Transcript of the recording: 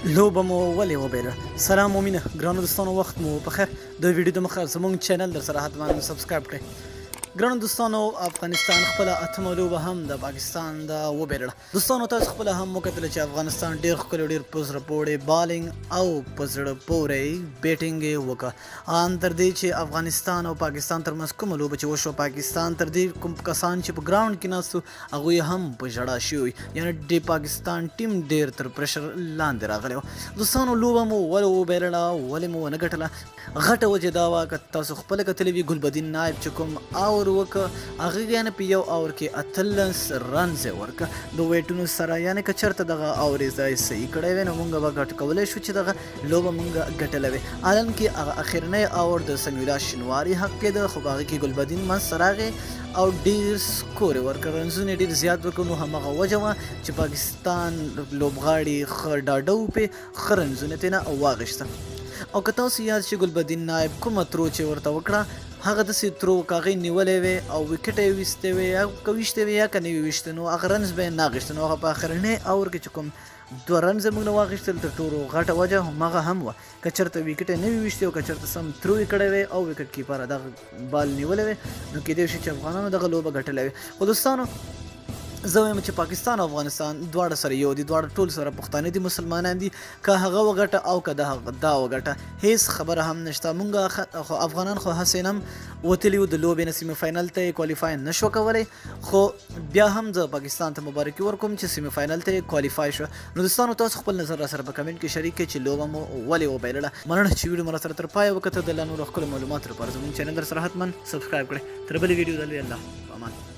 لوبه مو ولې وبایله. سلام مومینه ګرانو دوستانو، وخت مو په خیر. د ویډیو د مخه زموږ چینل در سره حتما سبسکرایب کړئ. ګرانو دوستانو، افغانستان خپله اتمه لوبه هم د پاکستان د وبایلله. دوستانو تاسو خپله هم وکتله چې افغانستان ډېر ښکلی، ډېر په زړه پورې بالینګ او په زړه پورې بیټینګ یې وکړه. ان تر دې چې افغانستان او پاکستان ترمنځ کومه لوبه چې وشوه، پاکستان تر دې کوم کسان چې په ګراوند کې ناست وو هغوی هم په ژړا شوي، یعنې د پاکستان ټیم ډېر تر پرشر لاندې راغلی و. دوستانو لوبه مو ولې وبایلله، ولې مو ونه ګټله؟ غټه وجه دا وه که تاسو خپله کتلی وي، ګلبدین نایب چې کوم اور وکړه هغه یعنې په یو اور کې 18 رنز یې ورکړه د ویټونو سره. یعنې که چېرته دغه اور یې صحیح کړی وی نو موږ به ګټ کولی شو چې دغه لوبه موږ ګټلی وی. حالان کې هغه اخرنی اور د سمیولا شینواري حق کې ده، خو په هغې کې ګلبدین منځته راغی او ډېر سکور یې ورکړ، رنزونه یې ډېر زیات ورکړ. نو همغه وجه وه چې پاکستان لوبغاړي ښه ډاډه و پرې، ښه رنزونه ترېنه واخیسته. او که تاسو یاد شي ګلبدین نایب کومه ترو چې ورته وکړه هغه داسې ترو که هغې نیولی وی او وکټ یې ویستی وی، یا که ویشتی وی یا که نه وي ویشتی نو هغه رنز به یې نه اخیسته. نو هغه په اخرني اور کې چې کوم 2 رنز موږ نه واخیستل، تر ټولو غټه وجه همغه هم وه که چېرته وکټ یې نه وي ویشتی او که چېرته سم ترو یې کړی وی او وکټ کیپر دغه بال نیولی وی نو کیدای شي چې افغانانو دغه لوبه ګټلی وي. خو دوستانو زه وایم چې پاکستان او افغانستان دواړه سره یو دي، دواړه ټول سره پښتانه دي، مسلمانان دي. که هغه وګټه او که دا وګټه هیڅ خبره هم نشته. مونږ افغانان خو هسې هم وتلي وو د لوبې نه، سیمي فاینل ته یې کوالیفای نه شو کولی، خو بیا هم زه پاکستان ته مبارکي ورکوم چې سیمي فاینل ته یې کوالیفای شو. نو دوستانو تاسو خپل نظر را سره په کمنټ کې شریک کړئ چې لوبه مو ولې وبایلله. مننه چې ویډیو مو را سره تر پایه وکتل. د لا نورو ښکلو معلوماتو لپاره زموږ چینل در سره حتما سبسکرایب کړئ. تر بلې ویډیو دلې الله په امان.